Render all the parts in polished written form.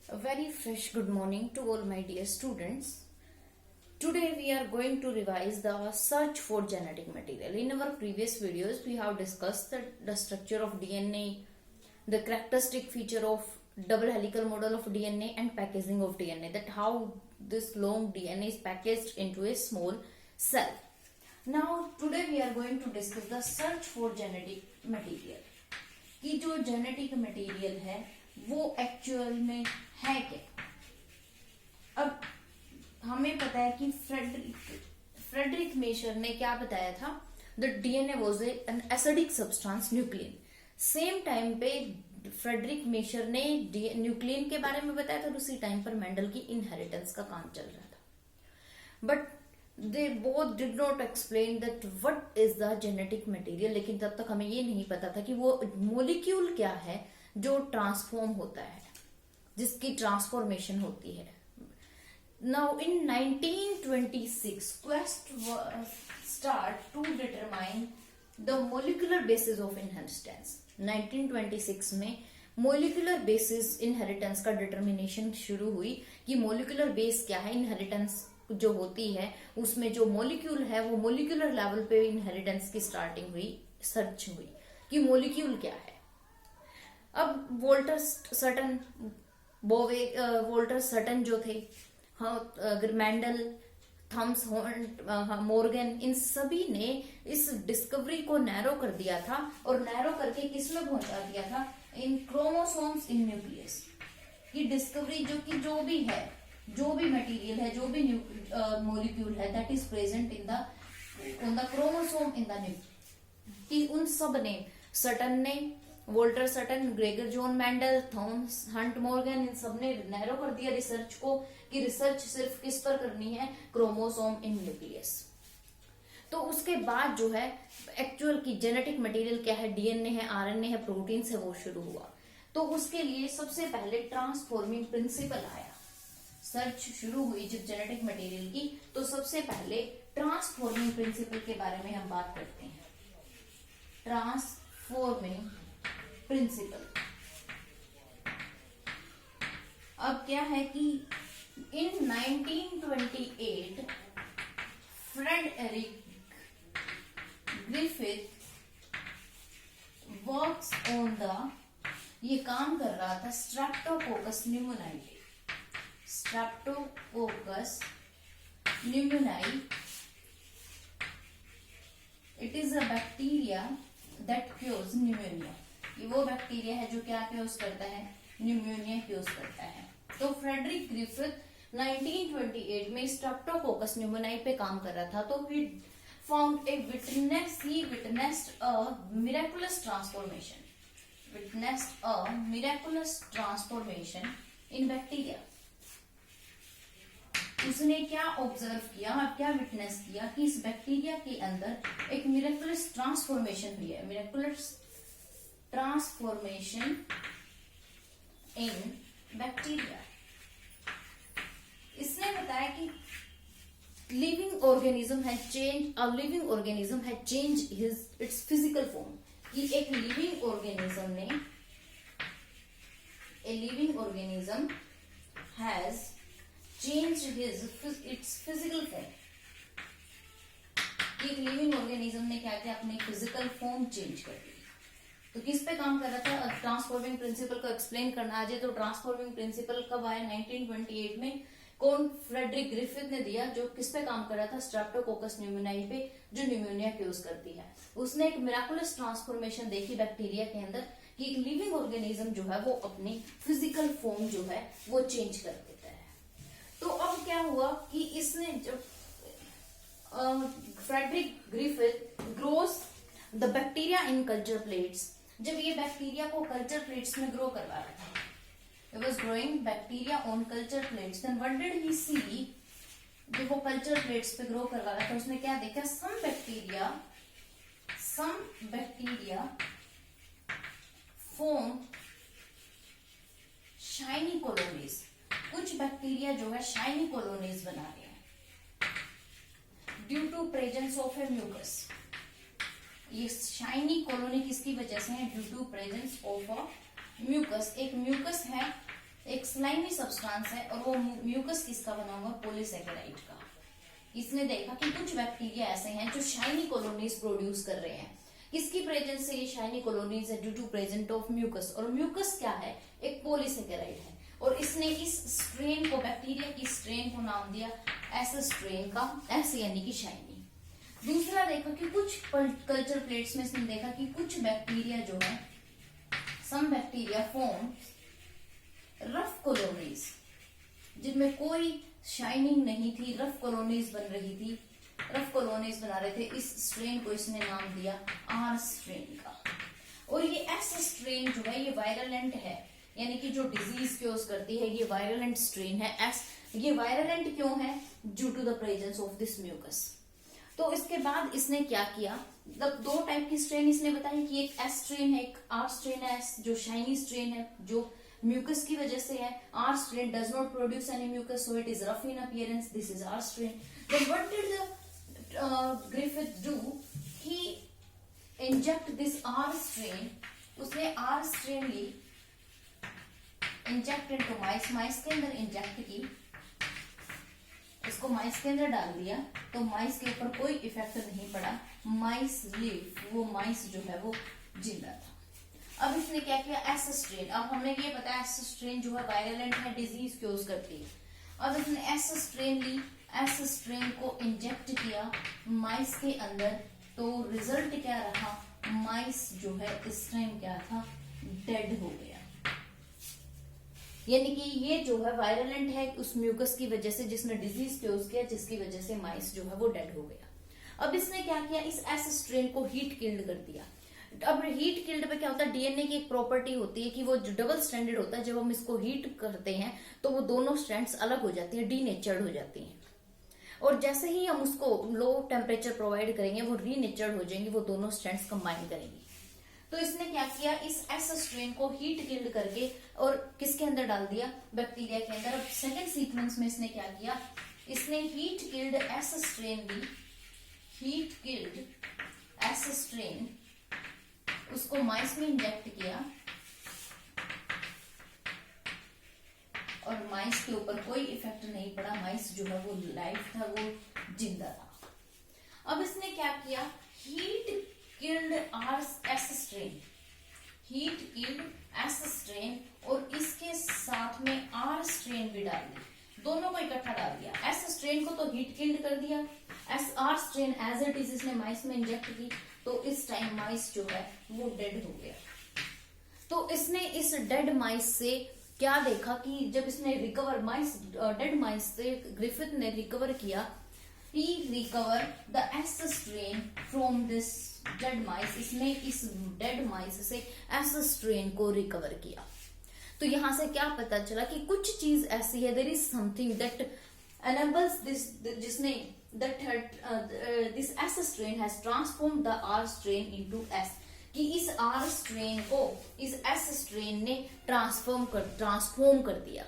A very fresh good morning to all my dear students. Today we are going to revise the search for genetic material. In our previous videos we have discussed the structure of DNA, the characteristic feature of double helical model of DNA and packaging of DNA, that how this long DNA is packaged into a small cell. Now today we are going to discuss the search for genetic material. कि जो genetic material है वो actual में है क्या। अब हमें पता है कि फ्रेडरिक मेशर ने क्या बताया था, the DNA was an acidic substance nucleon. Same time पे फ्रेडरिक मेशर ने न्यूक्लियन के बारे में बताया था और उसी टाइम पर मेंडल की इनहेरिटेंस का काम चल रहा था। But they both did not explain that what is the genetic material. लेकिन तब तक हमें ये नहीं पता था कि वो मोलिक्यूल क्या है जो ट्रांसफॉर्म होता है, जिसकी ट्रांसफॉर्मेशन होती है। Now in 1926 quest start to determine the molecular basis of inheritance. 1926 में मोलिकुलर बेसिस इनहेरिटेंस का डिटर्मिनेशन शुरू हुई कि मोलिकुलर बेस क्या है, इनहेरिटेंस जो होती है उसमें जो मॉलिक्यूल है वो मॉलिक्यूलर लेवल पे इनहेरिटेंस की स्टार्टिंग हुई, सर्च हुई कि मॉलिक्यूल क्या है। अब वोल्टर सटन जो थे, मेंडल, थॉमस मॉर्गन, इन सभी ने इस डिस्कवरी को नैरो कर दिया था और नैरो करके किसमें पहुंचा दिया था, इन क्रोमोसोम्स इन न्यूक्लियस की डिस्कवरी, जो कि जो भी है, जो भी मटेरियल है, जो भी मॉलिक्यूल है that is present in the chromosome in the nucleus, कि उन सब ने, सटन ने, Walter Sutton, Gregor John Mendel, Thomas Hunt Morgan, इन सब ने नैरो कर दिया रिसर्च को कि रिसर्च सिर्फ किस पर करनी है, क्रोमोसोम इन न्यूक्लियस। तो उसके बाद जो है एक्चुअल की जेनेटिक मटेरियल क्या है, डीएनए है, आरएनए है, प्रोटीन्स है, वो शुरू हुआ। तो उसके लिए सबसे पहले ट्रांसफॉर्मिंग प्रिंसिपल आया। सर्च शुरू हुई जब जेनेटिक मटेरियल की, तो सबसे पहले ट्रांसफॉर्मिंग प्रिंसिपल के बारे में हम बात करते हैं। ट्रांसफॉर्मिंग प्रिंसिपल अब क्या है कि in 1928 Frederick Griffith works on the, ये काम कर रहा था स्ट्रेप्टोकोकस न्यूमोनाई पे। Streptococcus pneumoniae, it is a bacteria that causes pneumonia. ये वो बैक्टीरिया है जो क्या क्योज करता है, न्यूमोनिया क्योज करता है। तो फ्रेडरिक ग्रिफिथ 1928 में स्ट्रेप्टोकोकस न्यूमोनाई पे काम कर रहा था। तो he found a witness, he witnessed a miraculous transformation, witnessed a miraculous transformation in bacteria। उसने क्या ऑब्जर्व किया, क्या विटनेस किया कि इस बैक्टीरिया के अंदर एक मिरेकुलस ट्रांसफॉर्मेशन हुई है, मिरेकुलस ट्रांसफॉर्मेशन इन बैक्टीरिया। इसने बताया कि लिविंग ऑर्गेनिज्म है चेंज, अ लिविंग ऑर्गेनिज्म है change his it's physical form, कि एक लिविंग ऑर्गेनिज्म ने, a living organism has changed its physical form। एक लिविंग ऑर्गेनिज्म ने क्या किया, अपनी फिजिकल फॉर्म चेंज कर दी। तो किस पे काम कर रहा था, ट्रांसफॉर्मिंग प्रिंसिपल को एक्सप्लेन करना आज है। तो ट्रांसफॉर्मिंग प्रिंसिपल कब आया, 1928 में। कौन, फ्रेडरिक ग्रिफिथ ने दिया, जो किस पे काम कर रहा था, स्ट्रेप्टोकोकस न्यूमोनाई पे, जो न्यूमोनिया क्योज करती है। उसने एक मिराकुलस ट्रांसफॉर्मेशन देखी बैक्टीरिया के अंदर कि एक लिविंग ऑर्गेनिज्म जो है वो अपनी फिजिकल फॉर्म जो है वो चेंज कर देता है। तो अब क्या हुआ कि इसने जब Frederick Griffith grows the bacteria in culture plates, जब ये बैक्टीरिया को कल्चर प्लेट्स में ग्रो करवा रहा था, it was growing bacteria on culture plates, then what did he see, जब वो कल्चर प्लेट्स पे ग्रो करवा रहा था उसने क्या देखा, some bacteria form shiny colonies, कुछ बैक्टीरिया जो है शाइनी कॉलोनीज बना रहे हैं due to presence of a mucus. ये शाइनी कॉलोनी किसकी वजह से है, due to presence of a mucus. एक म्यूकस है एक स्लाइमी सब्सटेंस है और वो म्यूकस किसका बना हुआ, पॉलीसेकेराइड का। इसने देखा कि कुछ बैक्टीरिया ऐसे हैं जो शाइनी कॉलोनीज प्रोड्यूस कर रहे हैं। किसकी प्रेजेंस से ये शाइनी कॉलोनीज है, due to present of mucus. और म्यूकस क्या है, एक पॉलीसेकेराइड है। और इसने इस स्ट्रेन को, बैक्टीरिया की स्ट्रेन को नाम दिया एस स्ट्रेन का, एस यानी कि शाइनी। दूसरा देखा कि कुछ कल्चर प्लेट्स में इसने देखा कि कुछ बैक्टीरिया जो है, some bacteria form rough colonies, जिनमें कोई शाइनिंग नहीं थी, रफ कॉलोनीज बन रही थी, रफ कॉलोनीज बना रहे थे। इस स्ट्रेन को इसने नाम दिया आर स्ट्रेन का। और ये एस स्ट्रेन जो है ये वायरलेंट है, यानी कि जो डिजीज क्योज करती है, ये वायरलेंट स्ट्रेन है। एस ये वायरलेंट क्यों है, due to the presence of this mucus. तो इसके बाद इसने क्या किया, मतलब दो टाइप की स्ट्रेन इसने बताई कि एक एस स्ट्रेन है, एक आर स्ट्रेन है। एस जो शाइनी स्ट्रेन है, जो म्यूकस की वजह से है। R strain does not produce any mucus, so it is rough in appearance, this is R strain. Then what did the Griffith do, he inject this R strain, उसने R strain ली, inject into mice, mice के अंदर inject की, इसको माइस के अंदर डाल दिया। तो माइस के ऊपर कोई इफेक्ट नहीं पड़ा, माइस लिव, वो माइस जो है वो जिंदा था। अब इसने क्या किया, एस स्ट्रेन, अब हमें ये पता है एस स्ट्रेन जो है वायरलेंट है, डिजीज क्योज करती है। अब इसने एस स्ट्रेन ली, एस स्ट्रेन को इंजेक्ट किया माइस के अंदर, तो रिजल्ट क्या रहा, माइस जो है इस टाइम क्या था, डेड हो गया। यानी कि ये जो है वायरलेंट है उस म्यूकस की वजह से, जिसने डिजीज क्योज किया, जिसकी वजह से माइस जो है वो डेड हो गया। अब इसने क्या किया, इस एस स्ट्रेन को हीट किल्ड कर दिया। अब हीट किल्ड पे क्या होता है, डीएनए की एक प्रॉपर्टी होती है कि वो जो डबल स्ट्रैंडेड होता है, जब हम इसको हीट करते हैं तो वो दोनों स्ट्रैंड्स अलग हो जाती हैं, डीनेचर्ड हो जाती हैं। और जैसे ही हम उसको लो टेम्परेचर प्रोवाइड करेंगे, वो रीनेचर्ड हो जाएंगी, वो दोनों स्ट्रैंड्स कंबाइन करेंगी। तो इसने क्या किया, इस एस स्ट्रेन को हीट किल्ड करके और किसके अंदर डाल दिया, बैक्टीरिया के अंदर। अब सेकेंड सीक्वेंस में इसने क्या किया, इसने हीट किल्ड एस स्ट्रेन ली, हीट किल्ड एस स्ट्रेन, उसको माइस में इंजेक्ट किया और माइस के ऊपर कोई इफेक्ट नहीं पड़ा, माइस जो है वो लाइफ था, वो जिंदा था। अब इसने क्या किया, heat killed R S strain, heat killed S strain, और इसके साथ में आर स्ट्रेन भी डाल दी, दोनों को इकट्ठा डाल दिया। एस स्ट्रेन को तो हीट किल्ड कर दिया, S R strain as it is इसने माइस में इंजेक्ट की, तो इस टाइम माइस जो है वो डेड हो गया। तो इसने इस डेड माइस से क्या देखा कि जब इसने रिकवर माइस, डेड माइस से ग्रिफिथ ने रिकवर किया, he recover the S strain from this dead mice, इसने इस डेड माइस से एस स्ट्रेन को रिकवर किया। तो यहां से क्या पता चला कि कुछ चीज ऐसी है, there is something that enables this, जिसने this S strain has transformed the R strain into S, कि इस आर स्ट्रेन को इस एस स्ट्रेन ने ट्रांसफॉर्म कर दिया।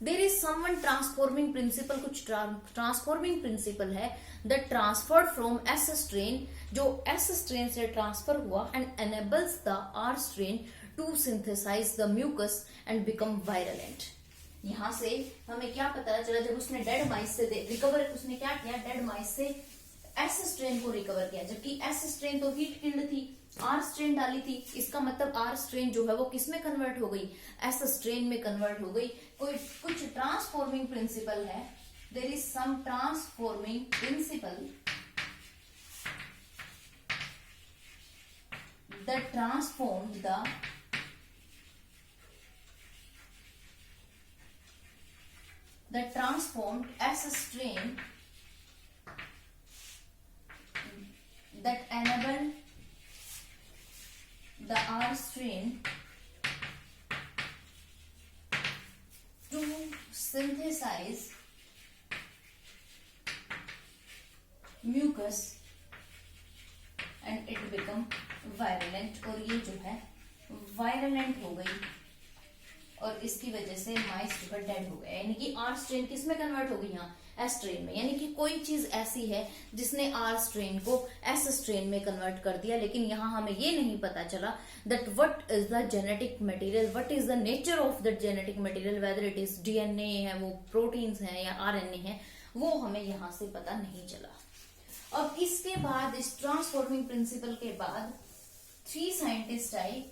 There is someone transforming principle, कुछ ट्रांसफॉर्मिंग प्रिंसिपल है that transferred from S strain, जो एस स्ट्रेन से ट्रांसफर हुआ, and enables the R strain to synthesise the mucus and become virulent. यहां से हमें क्या पता चला, जब उसने डेड माइस से रिकवर, उसने क्या किया, डेड माइस से एस स्ट्रेन को रिकवर किया, जबकि एस स्ट्रेन तो हीट किल्ड थी, आर स्ट्रेन डाली थी, इसका मतलब आर स्ट्रेन जो है वो किस में कन्वर्ट हो गई, एस स्ट्रेन में कन्वर्ट हो गई। कुछ ट्रांसफॉर्मिंग प्रिंसिपल है, there is some transforming principle that transformed S strain that enabled the R strain to synthesize mucus and it become virulent, और ये जो है वायरलेंट हो गई और इसकी वजह से माइस जो है डेड हो गया, यानी कि आर स्ट्रेन किस में कन्वर्ट हो गई, यहाँ एस स्ट्रेन में। यानी कि कोई चीज ऐसी है जिसने आर स्ट्रेन को एस स्ट्रेन में कन्वर्ट कर दिया, लेकिन यहाँ हमें ये नहीं पता चला that what is the genetic material, what is the nature of the genetic material, whether it is DNA है, वो प्रोटीन्स हैं या आरएनए है, वो हमें यहाँ से पता नहीं चला। अब इसके बाद इस ट्रांसफॉर्मिंग प्रिंसिपल के बाद 3 साइंटिस्ट आए।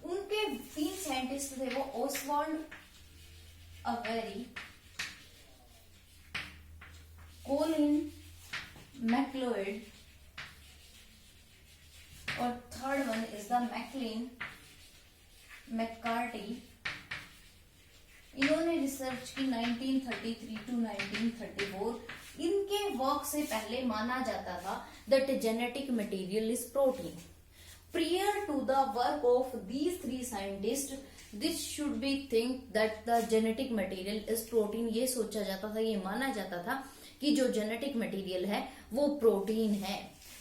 उनके 3 साइंटिस्ट थे वो ओसवाल्ड अवेरी, कोलिन मैक्लोइड और third one is the Maclyn McCarty. इन्होंने रिसर्च की 1933 टू 1934। इनके वर्क से पहले माना जाता था that genetic material is protein. Prior to the work of these 3 scientists, this should be think that the genetic material is protein। ये सोचा जाता था, ये माना जाता था कि जो जेनेटिक मटेरियल है वो प्रोटीन है।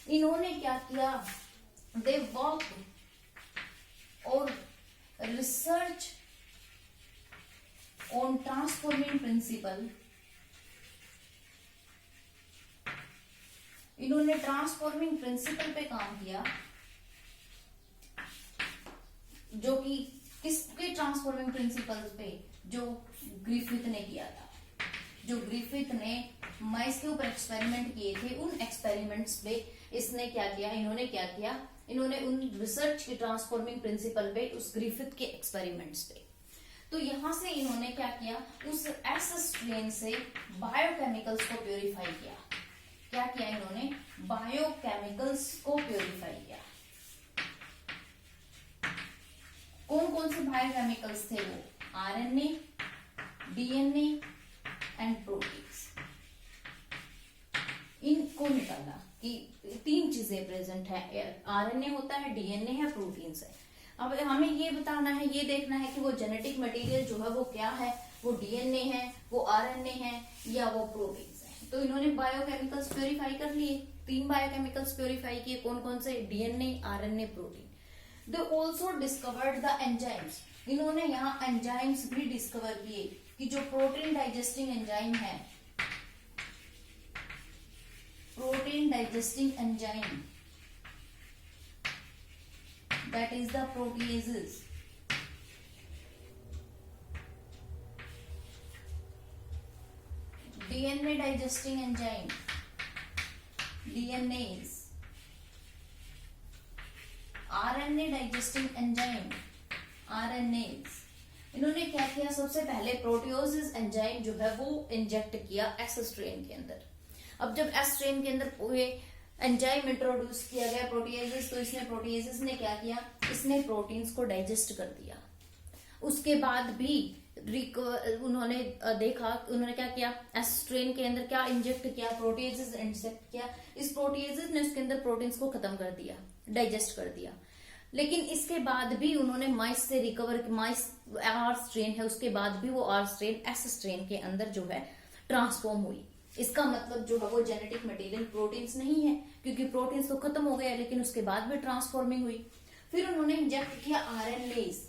इन्होंने क्या किया, दे वर्क और रिसर्च ऑन ट्रांसफॉर्मिंग प्रिंसिपल। इन्होंने ट्रांसफॉर्मिंग प्रिंसिपल पे काम किया, जो कि किसके ट्रांसफॉर्मिंग प्रिंसिपल्स पे, जो ग्रिफिथ ने किया था। जो ग्रिफिथ ने माइस के ऊपर एक्सपेरिमेंट किए थे, उन एक्सपेरिमेंट्स पे इसने क्या किया, इन्होंने क्या किया, इन्होंने उन रिसर्च के ट्रांसफॉर्मिंग प्रिंसिपल पे, उस ग्रिफिथ के एक्सपेरिमेंट्स पे। तो यहां से इन्होंने क्या किया, उस एस स्ट्रेन से बायोकेमिकल्स को प्योरीफाई किया। क्या किया इन्होंने, बायोकेमिकल्स को प्योरीफाई किया। कौन कौन से बायोकेमिकल्स थे वो, आरएनए, डीएनए एंड प्रोटीन्स। इनको निकाला कि 3 चीजें प्रेजेंट है, आरएनए होता है, डीएनए है, प्रोटीन्स है। अब हमें ये बताना है, ये देखना है कि वो जेनेटिक मटेरियल जो है वो क्या है, वो डीएनए है, वो आरएनए है या वो प्रोटीन्स है। तो इन्होंने बायोकेमिकल्स प्योरीफाई कर लिए, 3 बायोकेमिकल्स प्योरीफाई किए। कौन कौन से, DNA, RNA, protein. They also discovered the enzymes। इन्होंने यहाँ एंजाइम्स भी डिस्कवर किए कि जो प्रोटीन डाइजेस्टिंग एंजाइम है, protein digesting enzyme, that is the proteases। DNA digesting enzyme, DNAs, RNA digesting enzyme, RNAs। इन्होंने क्या किया, सबसे पहले प्रोटियोसिस एंजाइम जो है वो इंजेक्ट किया एस स्ट्रेन के अंदर। अब जब एस स्ट्रेन के अंदर पूरे एंजाइम इंट्रोड्यूस किया गया प्रोटिएसिस, तो इसने प्रोटिएसिस ने क्या किया, इसने प्रोटीन्स को डाइजेस्ट कर दिया। उसके बाद भी उन्होंने देखा, उन्होंने क्या किया, एस स्ट्रेन के अंदर क्या इंजेक्ट किया, प्रोटिएसिस इंजेक्ट किया। इस प्रोटिएसिस ने उसके अंदर प्रोटीन्स को खत्म कर दिया, डाइजेस्ट कर दिया। लेकिन इसके बाद भी उन्होंने माइस से रिकवर, माइस आर स्ट्रेन है, उसके बाद भी वो आर स्ट्रेन एस स्ट्रेन के अंदर जो है ट्रांसफॉर्म हुई। इसका मतलब जो है वो जेनेटिक मटेरियल प्रोटीन्स नहीं है, क्योंकि प्रोटीन्स तो खत्म हो गया, लेकिन उसके बाद भी ट्रांसफॉर्मिंग हुई। फिर उन्होंने इंजेक्ट किया आरएनएस।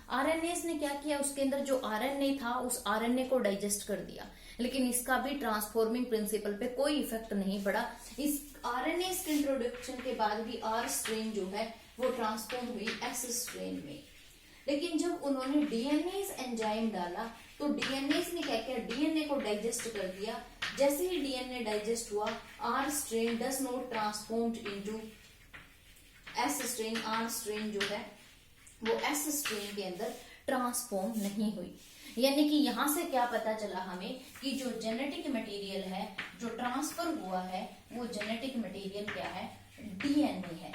आरएनएस ने क्या किया, उसके अंदर जो आरएनए था उस आरएनए को डाइजेस्ट कर दिया, लेकिन इसका भी ट्रांसफॉर्मिंग प्रिंसिपल पे कोई इफेक्ट नहीं पड़ा। इस आरएनए के इंट्रोडक्शन के बाद भी आर स्ट्रेन जो है वो ट्रांसफॉर्म हुई एस स्ट्रेन में। लेकिन जब उन्होंने डीएनए एंजाइम डाला तो डीएनए ने क्या किया, डीएनए को डाइजेस्ट कर दिया। जैसे ही डीएनए डाइजेस्ट हुआ, are strain does not transformed into S strain. R strain जो है वो एस स्ट्रेन के अंदर ट्रांसफॉर्म नहीं हुई। यानी कि यहां से क्या पता चला हमें कि जो जेनेटिक मटेरियल है जो ट्रांसफर हुआ है वो जेनेटिक मटेरियल क्या है, डीएनए है।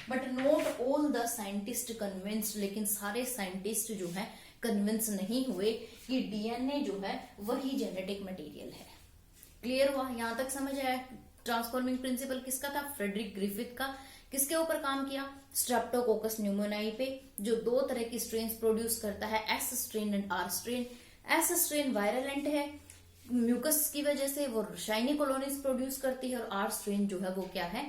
But not all the scientist convinced. लेकिन सारे साइंटिस्ट जो है कन्विंस नहीं हुए कि डीएनए जो है वही जेनेटिक मटेरियल है। क्लियर हुआ, यहां तक समझ आया। ट्रांसफॉर्मिंग प्रिंसिपल किसका था, फ्रेडरिक ग्रिफिथ का। किसके ऊपर काम किया, स्ट्रेप्टोकोकस न्यूमोनाई पे, जो 2 तरह की स्ट्रेन प्रोड्यूस करता है, S strain and R strain. S strain virulent है, म्यूकस की वजह से वो शाइनी कॉलोनीज प्रोड्यूस करती है, और आर स्ट्रेन जो है वो क्या है,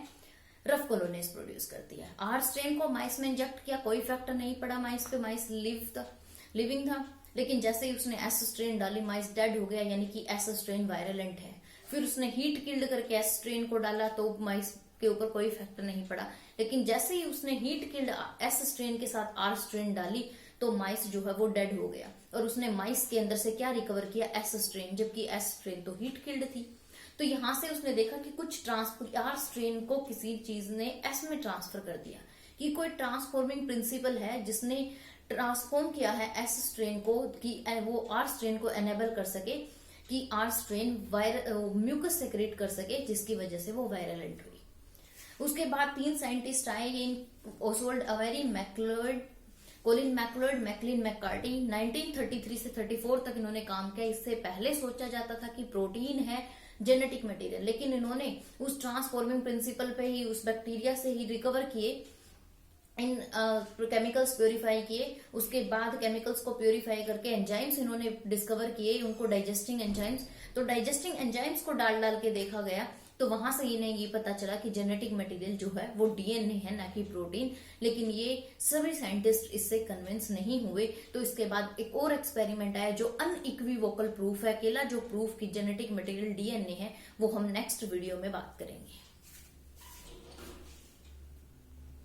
रफ कॉलोनीज प्रोड्यूस करती है। आर स्ट्रेन को माइस में इंजेक्ट किया, कोई इफेक्ट नहीं पड़ा माइस पे, माइस लिव्ड लिविंग था, लेकिन जैसे ही उसने एस स्ट्रेन डाली माइस डेड हो गया, यानी कि एस स्ट्रेन वायरलेंट है। फिर उसने हीट किल्ड करके एस स्ट्रेन को डाला तो माइस के ऊपर कोई इफेक्ट नहीं पड़ा, लेकिन जैसे ही उसने हीट किल्ड एस स्ट्रेन के साथ आर स्ट्रेन डाली तो माइस जो है वो डेड हो गया। और उसने माइस के अंदर से क्या रिकवर किया, एस स्ट्रेन, जबकि एस स्ट्रेन तो हीट किल्ड थी। तो यहां से उसने देखा कि कुछ ट्रांसफर आर स्ट्रेन को किसी चीज ने एस में ट्रांसफर कर दिया, कि कोई ट्रांसफॉर्मिंग प्रिंसिपल है जिसने ट्रांसफॉर्म किया है एस स्ट्रेन को, कि वो आर स्ट्रेन को एनेबल कर सके कि आर स्ट्रेन म्यूकस सेक्रेट कर सके, जिसकी वजह से वो वायरलेंट हुई। उसके बाद 3 साइंटिस्ट आए, इन ओसवाल्ड अवेरी, मैक्लोइड, कोलिन मैक्लोइड, मैकलिन मैककार्टी। 1933 से 34 तक इन्होंने काम किया। इससे पहले सोचा जाता था कि प्रोटीन है जेनेटिक मटेरियल, लेकिन इन्होंने उस ट्रांसफॉर्मिंग प्रिंसिपल पे ही, उस बैक्टीरिया से ही रिकवर किए, इन केमिकल्स प्योरीफाई किए। उसके बाद केमिकल्स को प्योरीफाई करके एंजाइम्स इन्होंने डिस्कवर किए, उनको डाइजेस्टिंग एंजाइम्स। तो डाइजेस्टिंग एंजाइम्स को डाल डाल के देखा गया, तो वहां से इन्हें ये पता चला कि जेनेटिक मटेरियल जो है वो डीएनए है, ना कि प्रोटीन। लेकिन ये सभी साइंटिस्ट इससे कन्विंस नहीं हुए। तो इसके बाद एक और एक्सपेरिमेंट आया जो अनइक्विवोकल प्रूफ है। अकेला जो प्रूफ कि जेनेटिक मटेरियल डीएनए है वो हम नेक्स्ट वीडियो में बात करेंगे।